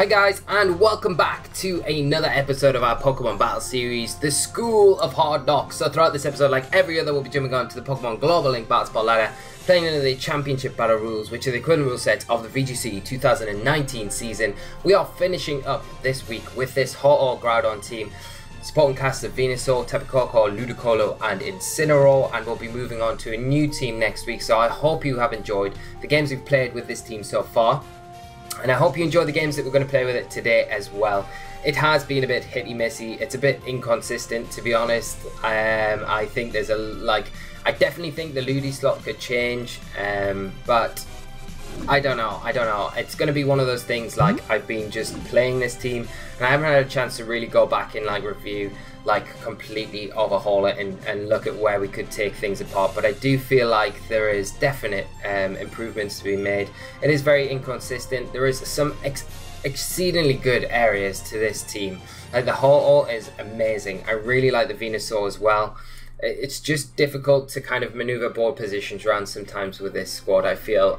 Hi guys, and welcome back to another episode of our Pokemon Battle Series, the School of Hard Knocks. So throughout this episode, like every other, we'll be jumping on to the Pokemon Global Link Battle Spot ladder, playing under the Championship Battle rules, which are the equivalent rule set of the VGC 2019 season. We are finishing up this week with this SOHK Groudon team, supporting cast of Venusaur, Tapu Koko, Ludicolo and Incineroar, and we'll be moving on to a new team next week. So I hope you have enjoyed the games we've played with this team so far. And I hope you enjoy the games that we're going to play with it today as well. It has been a bit hitty-missy. It's a bit inconsistent, to be honest. I think there's I definitely think the Ludi slot could change, but I don't know. It's going to be one of those things like I've been just playing this team and I haven't had a chance to really go back and review, completely overhaul it and look at where we could take things apart. But I do feel like there is definite improvements to be made. It is very inconsistent. There is some exceedingly good areas to this team. Like the whole is amazing. I really like the Venusaur as well. It's just difficult to kind of maneuver board positions around sometimes with this squad, I feel,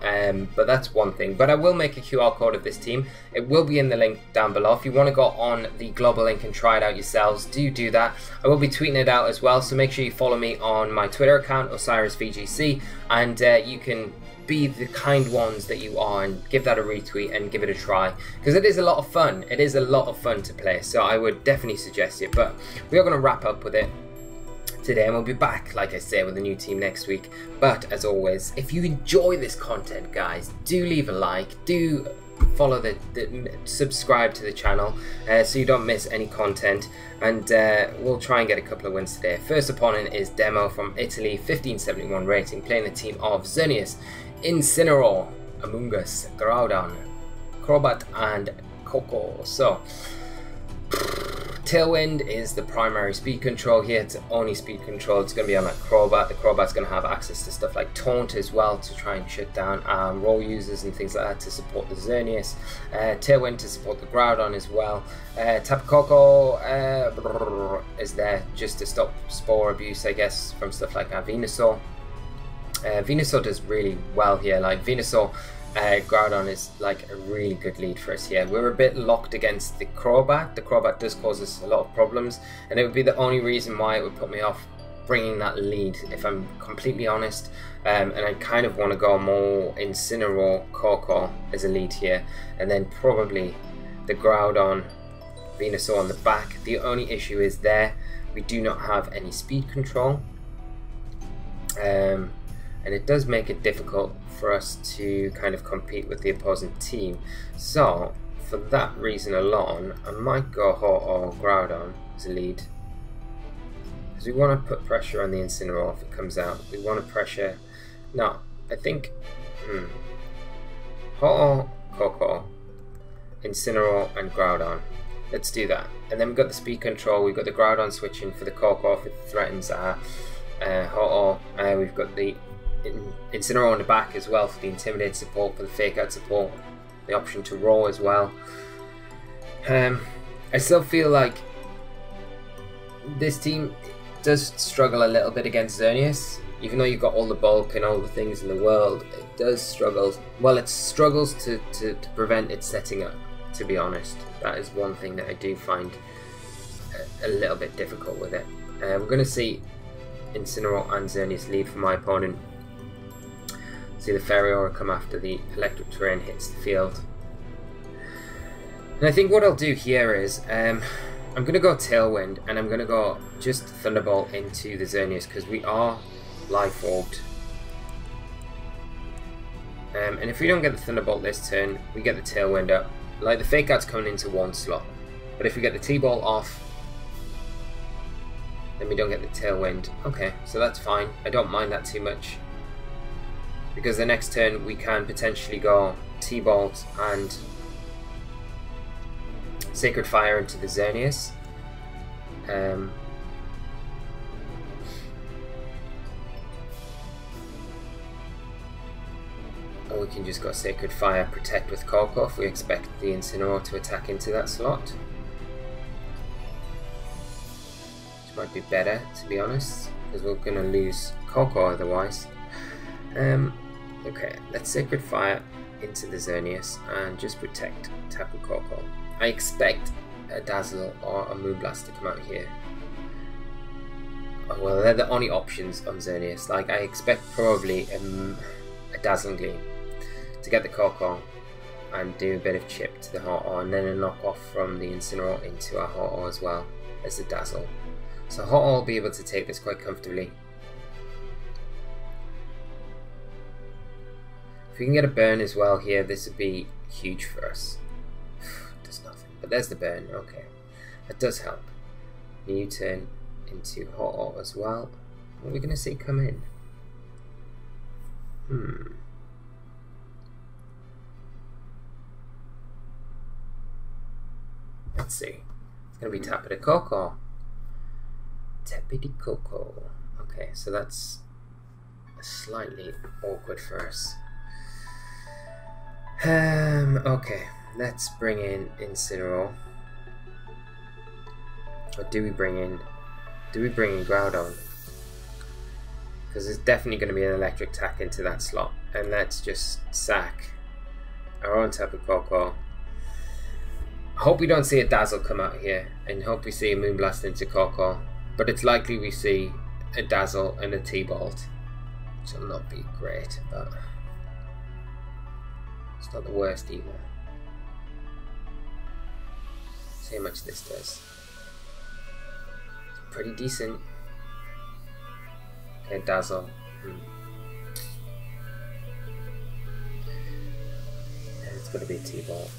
but that's one thing. But I will make a QR code of this team. It will be in the link down below. If you want to go on the global link and try it out yourselves, do that. I will be tweeting it out as well, so make sure you follow me on my Twitter account, OsirisVGC, and you can be the kind ones that you are and give that a retweet and give it a try, because it is a lot of fun. It is a lot of fun to play, so I would definitely suggest it. But we are going to wrap up with it today, and we'll be back, like I say, with a new team next week. But as always, if you enjoy this content, guys, do leave a like, do follow subscribe to the channel so you don't miss any content, and we'll try and get a couple of wins today. First opponent is Demo from Italy, 1571 rating, playing the team of Xerneas, Incineroar, Amoonguss, Groudon, Crobat and Koko. So Tailwind is the primary speed control here. It's only speed control. It's going to be on that Crobat. The Crobat's going to have access to stuff like Taunt as well to try and shut down roll users and things like that to support the Xerneas. Tailwind to support the Groudon as well. Tapu Koko is there just to stop spore abuse, I guess, from stuff like Venusaur. Venusaur does really well here. Like Venusaur, Groudon is like a really good lead for us here. We're a bit locked against the Crobat. The Crobat does cause us a lot of problems, and it would be the only reason why it would put me off bringing that lead, if I'm completely honest. And I kind of want to go more Incineroar, Koko as a lead here, and then probably the Groudon, Venusaur on the back. The only issue is there we do not have any speed control, and it does make it difficult for us to kind of compete with the opposing team. So for that reason alone, I might go SOHK Groudon as a lead, because we want to put pressure on the Incineroar if it comes out. We want to pressure. No, I think SOHK, Koko, Incineroar and Groudon. Let's do that. And then we've got the speed control. We've got the Groudon switching for the Koko if it threatens our SOHK. We've got the Incineroar on the back as well for the Intimidate support, for the Fake Out support, the option to roll as well. I still feel like this team does struggle a little bit against Xerneas. Even though you've got all the bulk and all the things in the world, it does struggle. Well, it struggles to prevent it setting up, to be honest. That is one thing that I do find a little bit difficult with it. We're going to see Incineroar and Xerneas lead for my opponent. See the Fairy come after the electric terrain hits the field. And I think what I'll do here is I'm going to go Tailwind, and I'm going to go just Thunderbolt into the Xerneas, because we are Life Orbed. And if we don't get the Thunderbolt this turn, we get the Tailwind up. Like the Fake Out's coming into one slot, but if we get the T-Ball off, then we don't get the Tailwind. Okay, so that's fine. I don't mind that too much, because the next turn we can potentially go T-Bolt and Sacred Fire into the Xerneas. Or we can just go Sacred Fire, Protect with Koko if we expect the Incineroar to attack into that slot. Which might be better, to be honest, because we're going to lose Koko otherwise. Okay, let's Sacred Fire into the Xerneas and just protect Tapu Koko. I expect a Dazzle or a Moonblast to come out here. Oh, well, they're the only options on Xerneas. Like, I expect probably a Dazzling Gleam to get the Koko and do a bit of chip to the Ho-Oh, and then a knockoff from the Incineroar into our Ho-Oh as well as the Dazzle. So Ho-Oh will be able to take this quite comfortably. If we can get a burn as well here, this would be huge for us. Does nothing, but there's the burn. Okay, that does help. U-turn into Ho-Oh as well. What are we going to see come in? Let's see. It's going to be Tapu Koko. Tapu Koko. Okay, so that's slightly awkward for us. Okay, let's bring in Incineroar. Or do we bring in Groudon? Because there's definitely going to be an electric attack into that slot. And let's just sack our own Tapu Koko. Hope we don't see a Dazzle come out here, and hope we see a Moonblast into Koko. But it's likely we see a Dazzle and a T-Bolt, which will not be great, but it's not the worst either. See how much this does. It's pretty decent. Okay, Dazzle. And it's gonna be a T-Bolt.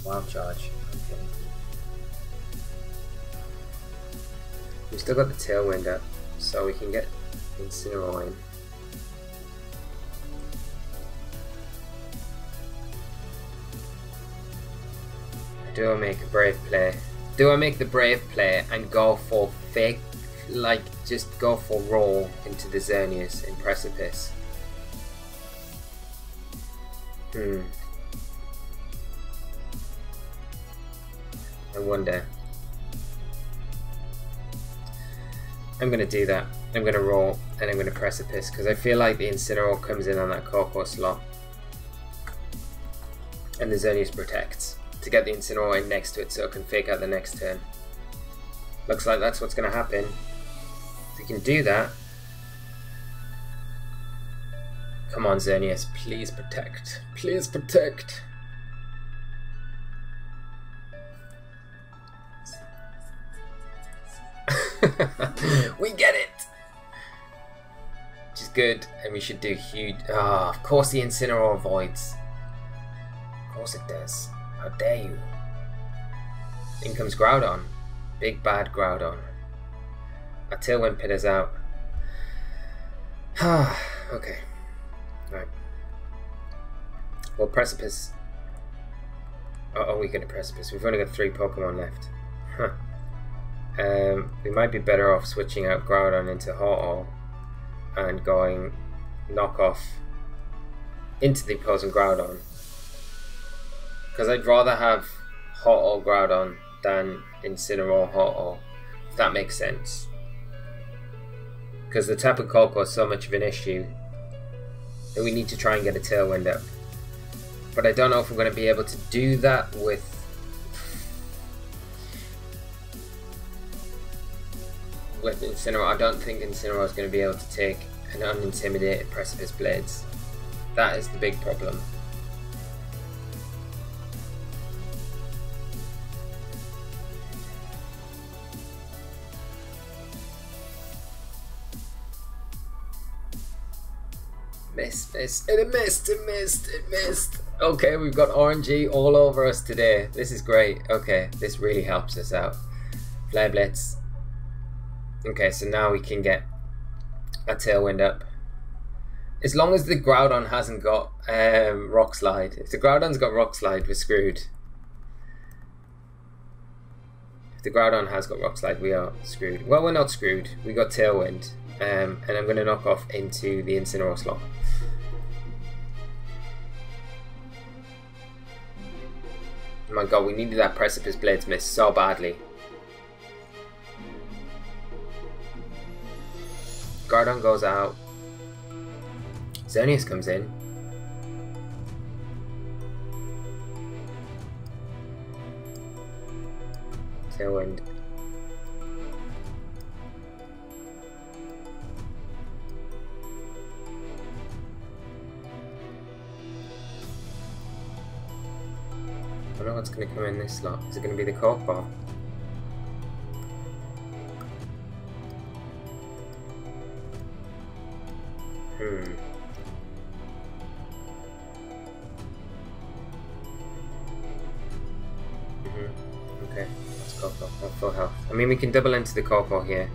Wild Charge. Okay. We've still got the Tailwind up, so we can get Incineroar in. Do I make a brave play? Do I make the brave play and go for fake, like just go for raw into the Xerneas in Precipice? I wonder. I'm going to do that. I'm going to roll and I'm going to Precipice because I feel like the Incineroar comes in on that Koko slot and the Xerneas protects to get the Incineroar in next to it so it can fake out the next turn. Looks like that's what's going to happen. If we can do that. Come on, Xerneas, please protect. Please protect. We get it! Which is good, and we should do huge. Ah, of course the Incineroar avoids. Of course it does. How dare you? In comes Groudon. Big bad Groudon. Our Tailwind Pit is out. Okay. Right. Well, Precipice. Oh, we get a Precipice. We've only got 3 Pokemon left. Huh. We might be better off switching out Groudon into Ho-Oh and going knockoff into the opposing Groudon. Because I'd rather have Ho-Oh Groudon than Incineroar Ho-Oh, if that makes sense. Because the Tapu Koko is so much of an issue that we need to try and get a Tailwind up. But I don't know if we're going to be able to do that with Incineroar. I don't think Incineroar is going to be able to take an unintimidated Precipice Blades. That is the big problem. It missed. Okay, we've got RNG all over us today. This is great. Okay, this really helps us out. Flare Blitz. Okay, so now we can get a Tailwind up. As long as the Groudon hasn't got Rock Slide. If the Groudon's got Rock Slide, we're screwed. If the Groudon has got Rock Slide, we are screwed. Well, we're not screwed. We got Tailwind. And I'm going to knock off into the Incineroar slot. Oh my god, we needed that Precipice Blades miss so badly. Groudon goes out. Xerneas comes in. Tailwind. I don't know what's going to come in this slot. Is it going to be the cork ball? Okay, let's go for full health. I mean, we can double into the cork ball here.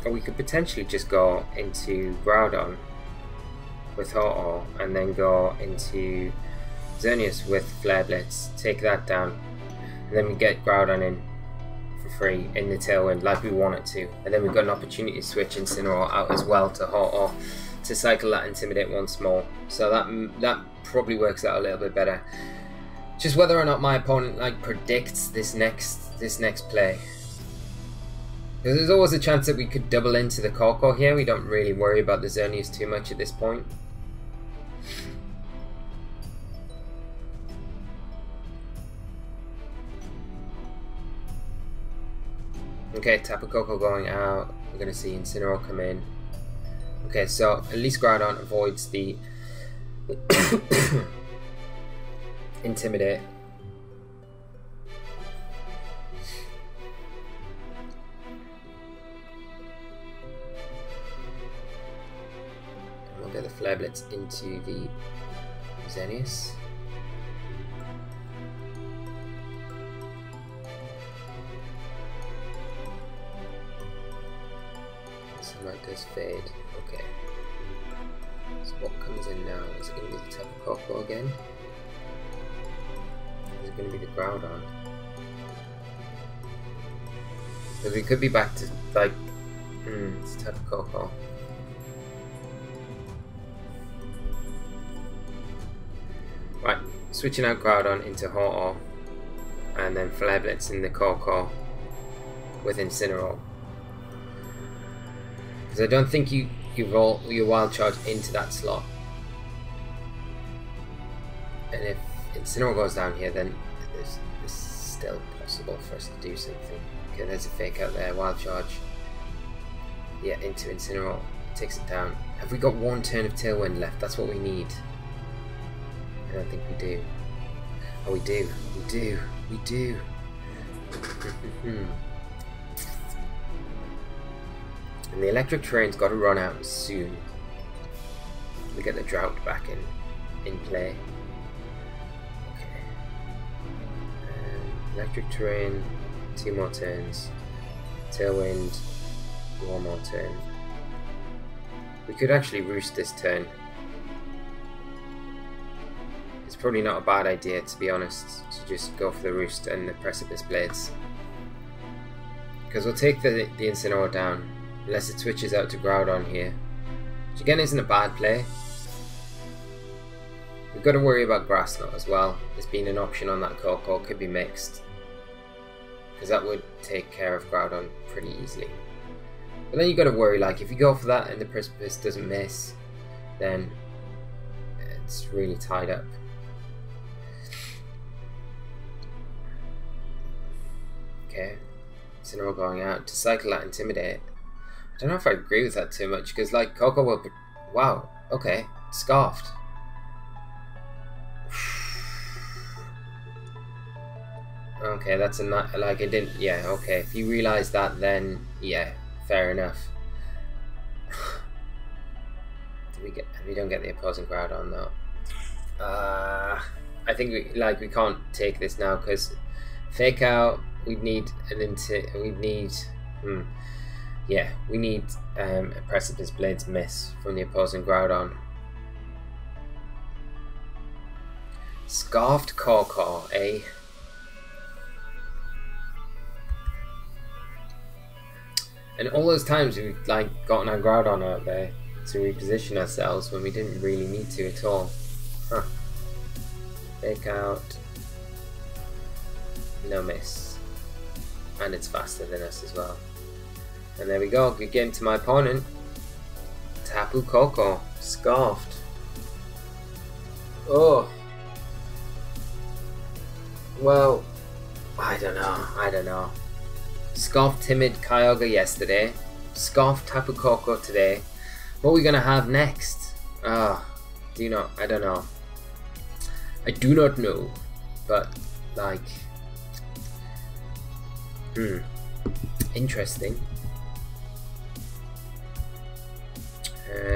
Or we could potentially just go into Groudon with Ho-Oh and then go into Xerneas with Flare Blitz, take that down, and then we get Groudon in for free in the Tailwind like we want it to. And then we've got an opportunity to switch Incineroar out as well to Ho-Oh to cycle that Intimidate once more. So that probably works out a little bit better. Just whether or not my opponent like predicts this next play. Because there's always a chance that we could double into the Corko here. We don't really worry about the Xerneas too much at this point. Okay, Tapu Koko going out. We're going to see Incineroar come in. Okay, so at least Groudon avoids the Intimidate. And we'll get the Flare Blitz into the Xerneas. That does fade. Okay. So what comes in now? Is it going to be the Tapu Koko again? Is it going to be the Groudon? Because we could be back to like, it's Tapu Koko. Right, switching out Groudon into Ho-Oh, and then Flare Blitz in the Koko with Incineroar. Because I don't think you roll your Wild Charge into that slot. And if Incineroar goes down here, then it's still possible for us to do something. Okay, there's a Fake Out there, Wild Charge. Yeah, into Incineroar, takes it down. Have we got one turn of Tailwind left? That's what we need. I don't think we do. Oh, we do. We do. We do. And the electric terrain's got to run out soon. We get the drought back in play. Okay. Electric terrain, 2 more turns. Tailwind, 1 more turn. We could actually roost this turn. It's probably not a bad idea, to be honest, to just go for the roost and the Precipice Blades. Because we'll take the Incineroar down. Unless it switches out to Groudon here, which again isn't a bad play. We've got to worry about Grass Knot as well. There's been an option on that Koko, could be mixed, because that would take care of Groudon pretty easily. But then you've got to worry, like if you go for that and the Precipice doesn't miss, then it's really tied up. Okay, Incineroar going out to cycle that Intimidate. I don't know if I agree with that too much, because like Koko will be, wow, okay, Scarfed. Okay, that's a not like it didn't, yeah, okay, if you realise that, then yeah, fair enough. We don't get the opposing Groudon though. I think we can't take this now, because Fake Out, we need a Precipice Blades miss from the opposing Groudon. Scarfed Koko, eh? And all those times we've like gotten our Groudon out there to reposition ourselves when we didn't really need to at all. Huh. Fake Out. No miss. And it's faster than us as well. And there we go, good game to my opponent. Tapu Tapu Koko. Scarfed. Oh. Well, I don't know. Scarfed Timid Kyogre yesterday. Scarfed Tapu Koko today. What are we gonna have next? I don't know. I do not know. But, like... Interesting.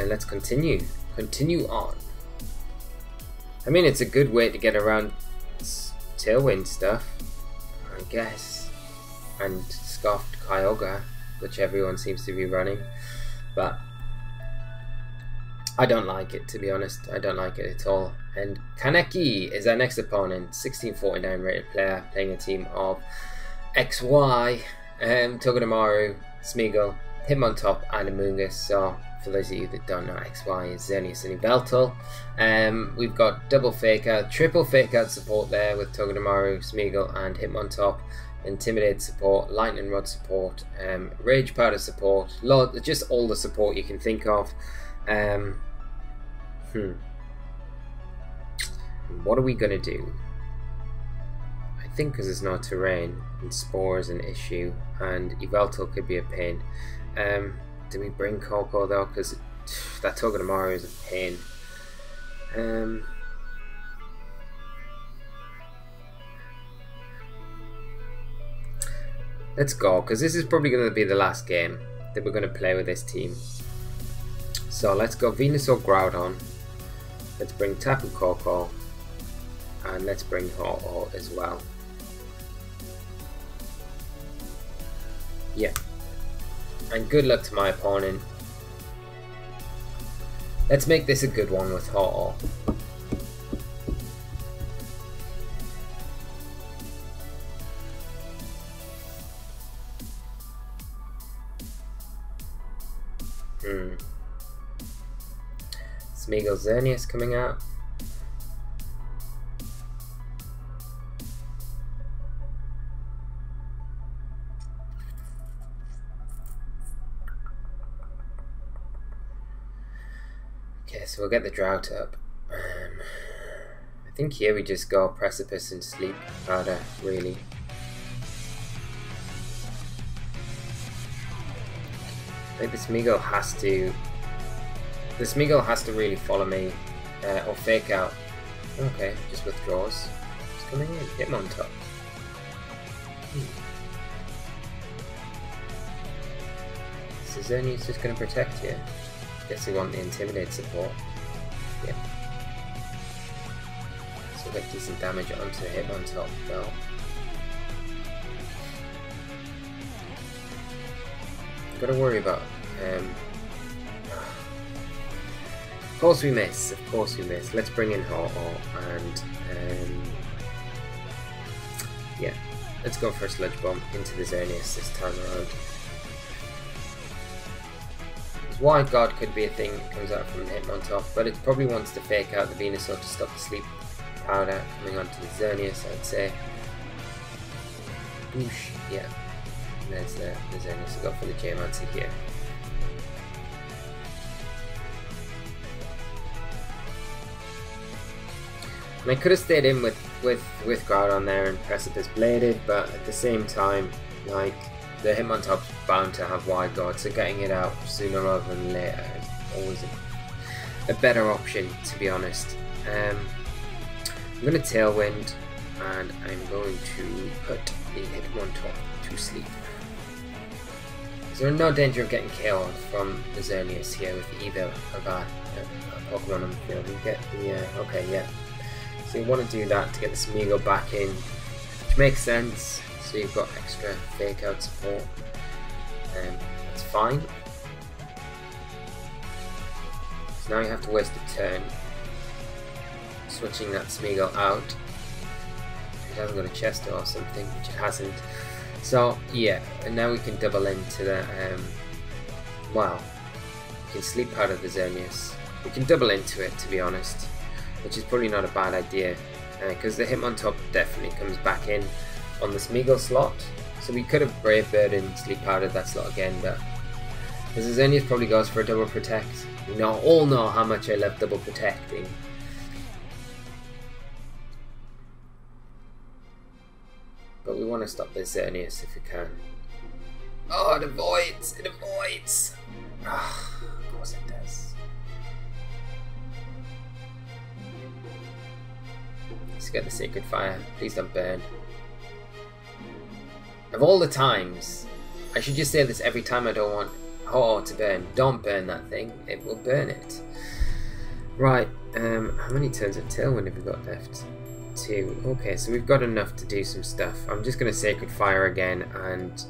Let's continue. Continue on. I mean, it's a good way to get around Tailwind stuff, I guess. And Scarfed Kyogre, which everyone seems to be running. But I don't like it, to be honest. I don't like it at all. And Kaneki is our next opponent. 1649 rated player, playing a team of XY, Togedemaru, Smeagol, Hitmontop, and Amoonguss. So, for those of you that don't know, XY is Xerneas and Yveltal. We've got double fake out, triple fake out support there with Togedemaru, Smeagol, and Hitmontop. Intimidate support, Lightning Rod support, Rage Powder support, just all the support you can think of. What are we gonna do? I think because there's no terrain and Spore is an issue and Yveltal could be a pain. Do we bring Koko though? Because that Togedemaru is a pain. Let's go, because this is probably going to be the last game that we're going to play with this team. So let's go Venusaur Groudon. Let's bring Tapu Koko. And let's bring Ho-Oh as well. Yeah. And good luck to my opponent. Let's make this a good one with Ho-Oh. Smeagol Xerneas coming out. Okay, so we'll get the drought up. I think here we just go Precipice and Sleep Powder, really. I think the Smeagol has to... The Smeagol has to really follow me, or fake out. Okay, just withdraws. It's coming in. Hitmontop. So Xerneas just going to protect here. Guess we want the Intimidate support. Yeah. So we'll get decent damage onto Hitmontop though. I've got to worry about... Of course we miss, of course we miss. Let's bring in Ho-Oh and yeah, let's go for a Sludge Bomb into the Xerneas this time around. Wide Guard could be a thing that comes out from Hitmontop, but it probably wants to fake out the Venusaur to stop the Sleep Powder coming onto the Xerneas, I'd say. Boosh, yeah. And there's the Xerneas to go for the Geomancy here. And I could have stayed in with Groudon there and Precipice Bladed, but at the same time, like, the Hitmontop's bound to have Wide Guard, so getting it out sooner rather than later is always a better option, to be honest. I'm going to Tailwind, and I'm going to put the Hitmontop to sleep. Is there no danger of getting killed from the Xerneas here with either of our Pokemon on the field? We get the, okay, yeah. So you want to do that to get the Smeagol back in, which makes sense. So you've got extra fake out support, and that's fine. So now you have to waste a turn switching that Smeagol out. It hasn't got a Chesto or something, which it hasn't. So yeah, and now we can double into the well, we can Sleep Powder the Xerneas. We can double into it, to be honest, which is probably not a bad idea, because the Hitmontop definitely comes back in on the Smeagol slot. So we could have Brave Bird and Sleep Powdered that slot again, but Because Xerneas probably goes for a double protect. We all know how much I love double protecting. But we want to stop this Xerneas if we can. Oh, it avoids! It avoids! Ah, of course it does. Let's get the Sacred Fire. Please don't burn. Of all the times, I should just say this every time I don't want Ho-Oh to burn. Don't burn that thing. It will burn it. Right, how many turns of Tailwind have we got left? 2. Okay, so we've got enough to do some stuff. I'm just going to Sacred Fire again and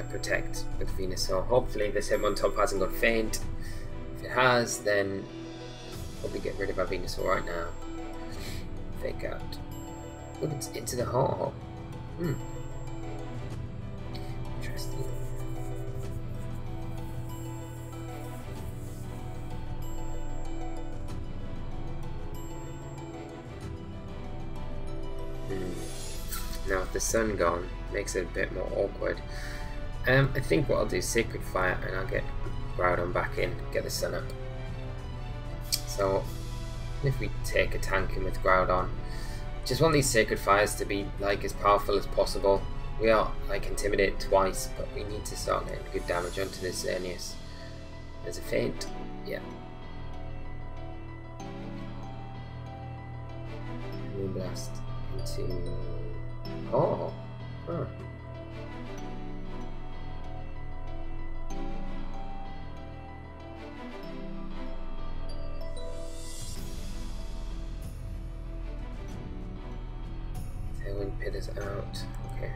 protect with Venusaur. Hopefully this Hitmontop hasn't got faint. If it has, then probably get rid of our Venusaur right now. Fake out. Look, it's into the Ho-Oh. Interesting. Now with the sun gone, makes it a bit more awkward. I think what I'll do is Sacred Fire and I'll get Groudon back in, get the sun up. So if we take a tank in with Groudon, just want these Sacred Fires to be like as powerful as possible. We are like intimidated twice, but we need to start getting good damage onto this Xerneas. There's a feint, yeah. Moonblast into... Oh, huh. Tailwind Pit is out. Okay.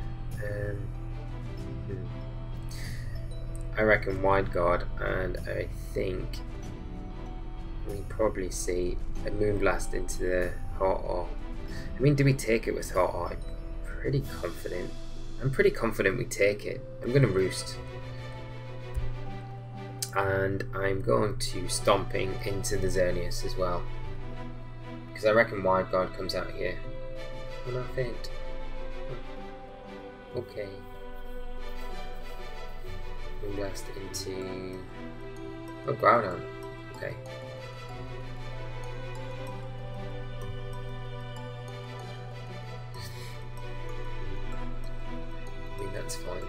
I reckon Wide Guard, and I think we probably see a Moonblast into the Ho-Oh. I mean, do we take it with Ho-Oh? Pretty confident. I'm pretty confident we take it. I'm going to Roost. And I'm going to Stomping into the Xerneas as well. Because I reckon Wide Guard comes out here. Oh no, feint. Okay. Moonblast into... Oh, Groudon. Okay. That's fine.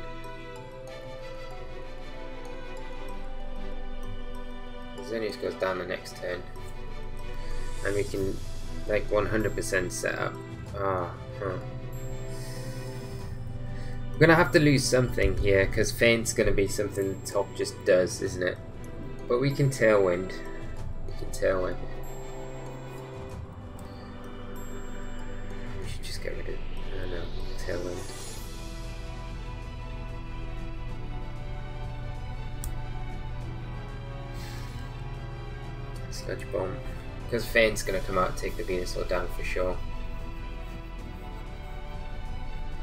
Xerneas goes down the next turn, and we can like 100% set up. We're gonna have to lose something here because feint's gonna be something the top just does, isn't it? But we can Tailwind. We can Tailwind. We should just get rid of it. No, Tailwind. Sludge Bomb. Because feint's going to come out and take the Venusaur down for sure.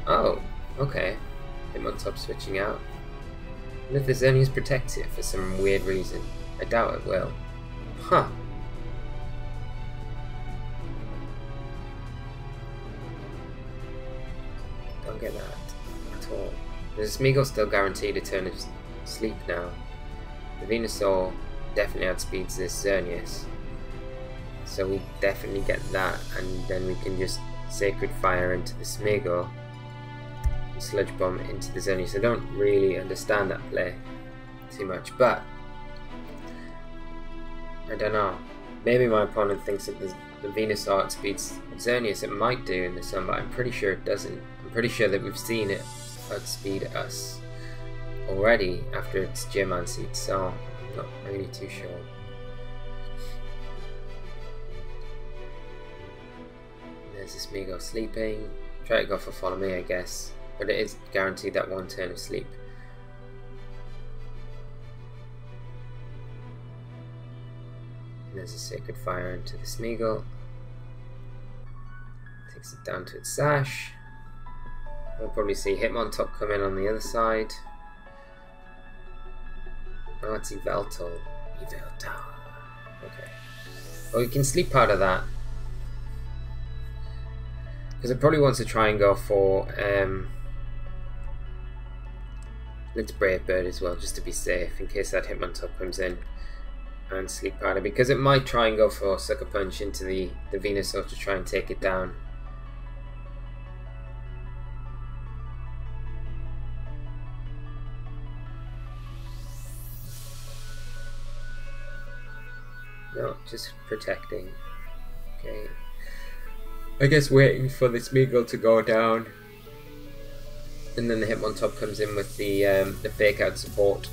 Oh, okay. Hitmontop switching out. And if the Xerneas protects it for some weird reason, I doubt it will. Huh. Don't get that at all. The Smeagol's still guaranteed a turn of sleep now. The Venusaur definitely outspeeds this Xerneas, so we definitely get that, and then we can just Sacred Fire into the Smeagol and Sludge Bomb into the Xerneas. I don't really understand that play too much, but I don't know, maybe my opponent thinks that the Venusaur outspeeds Xerneas. It might do in the sun, but I'm pretty sure it doesn't. I'm pretty sure that we've seen it outspeed us already after its Geomancy, so not really too sure. There's this Smeagol sleeping. Try to go for Follow Me, I guess, but it is guaranteed that one turn of sleep. And there's a Sacred Fire into the Smeagol. Takes it down to its Sash. We'll probably see Hitmontop come in on the other side. Oh, it's Yveltal. Yveltal. Okay. Well, we can sleep out of that. Because it probably wants to try and go for Let's Brave Bird as well, just to be safe, in case that Hitmontop comes in. And Sleep Powder, because it might try and go for Sucker Punch into the Venusaur to try and take it down. No, just protecting. Okay. I guess waiting for this Meagle to go down. And then the Hitmontop comes in with the fake out support.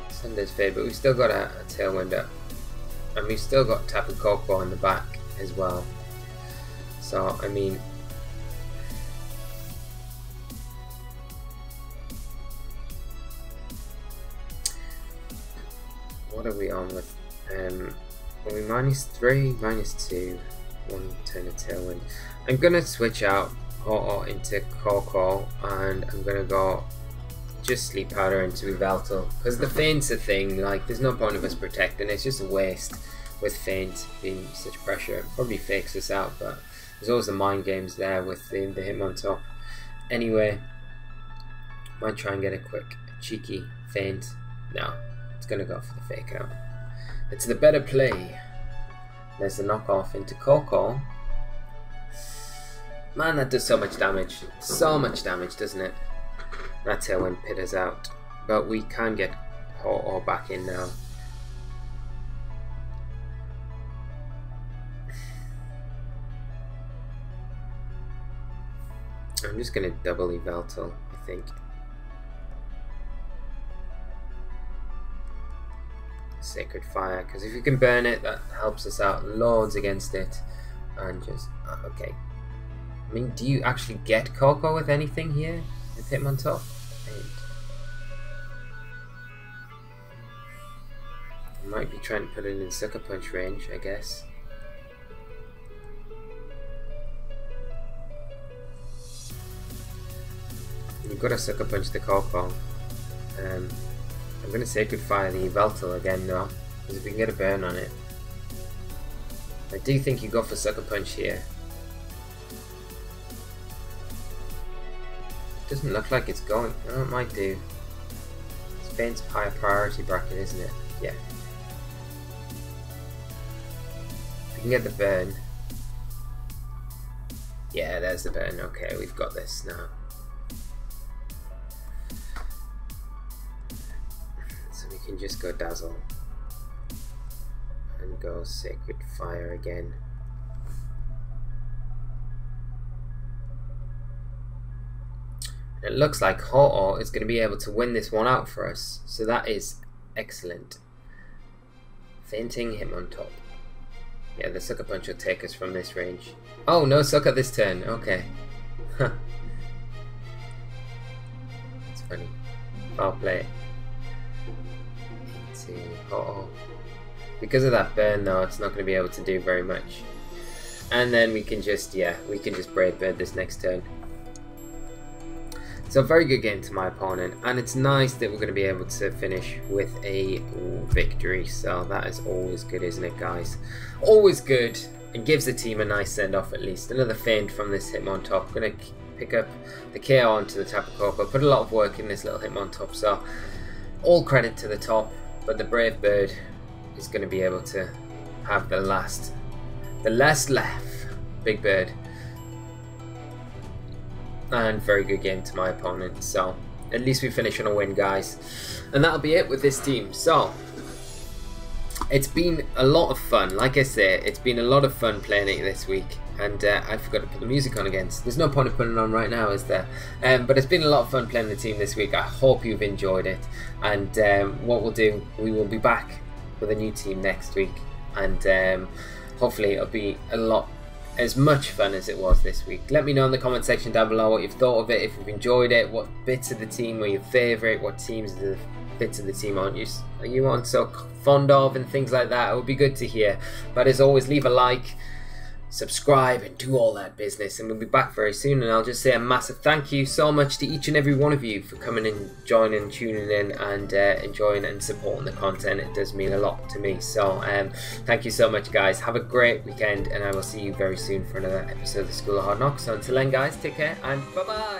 Sunday's Fade, but we've still got a Tailwind up. And we've still got Tapu Koko on the back as well. So, I mean, what are we on with? Are we -3, -2, 1 turn of Tailwind? I'm gonna switch out Ho-Oh into Koko, and I'm gonna go just Sleep Powder into Yveltal, because the Feint's a thing. Like, there's no point of us protecting, it's just a waste with Feint being such pressure. It probably fakes us out, but there's always the mind games there with the Hitmontop. Anyway, might try and get a quick cheeky Feint. No, it's gonna go for the fake out. It's the better play. There's the knockoff into Koko. Man, that does so much damage. So much damage, doesn't it? That Tailwind pit us out. But we can get Ho-Oh back in now. I'm just going to double Yveltal, I think. Sacred Fire, because if you can burn it, that helps us out loads against it. And just, okay. I mean, do you actually get Koko with anything here? With Hitmontop? I might be trying to put it in Sucker Punch range, I guess. You've got to Sucker Punch the Koko. I'm going to Sacred Fire the Yveltal again though, because if we can get a burn on it. I do think you go for Sucker Punch here. Doesn't look like it's going. Oh, it might do. It's Feint's higher priority bracket, isn't it? Yeah. If we can get the burn. Yeah, there's the burn. Okay, we've got this now. So we can just go Dazzle. And go Sacred Fire again. It looks like Ho-Oh is going to be able to win this one out for us, so that is excellent. Feinting Hitmontop. Yeah, the Sucker Punch will take us from this range. Oh, no Sucker this turn. Okay. That's funny. Foul play. Into Ho-Oh. Because of that burn, though, it's not going to be able to do very much. And then we can just, yeah, we can just Brave Bird this next turn. So a very good game to my opponent, and it's nice that we're going to be able to finish with a victory, so that is always good, isn't it, guys? Always good, and gives the team a nice send-off at least. Another feint from this Hitmontop. Going to pick up the KO onto the Tapu Koko. Put a lot of work in this little Hitmontop, so all credit to the top, but the Brave Bird is going to be able to have the last laugh. Big Bird. And very good game to my opponent, so at least we finish on a win, guys, and that'll be it with this team. So it's been a lot of fun. Like I say, it's been a lot of fun playing it this week, and I forgot to put the music on again, so there's no point of putting it on right now, is there? But it's been a lot of fun playing the team this week. I hope you've enjoyed it, and what we'll do, we will be back with a new team next week, and hopefully it'll be as much fun as it was this week. Let me know in the comment section down below what you've thought of it, if you've enjoyed it, what bits of the team were your favourite, what bits of the team are you on so fond of, and things like that. It would be good to hear. But as always, leave a like, subscribe and do all that business, and we'll be back very soon. And I'll just say a massive thank you so much to each and every one of you for coming and joining, tuning in, and enjoying and supporting the content. It does mean a lot to me. So thank you so much, guys. Have a great weekend, and I will see you very soon for another episode of the School of Hard Knocks. So until then, guys, take care and bye bye.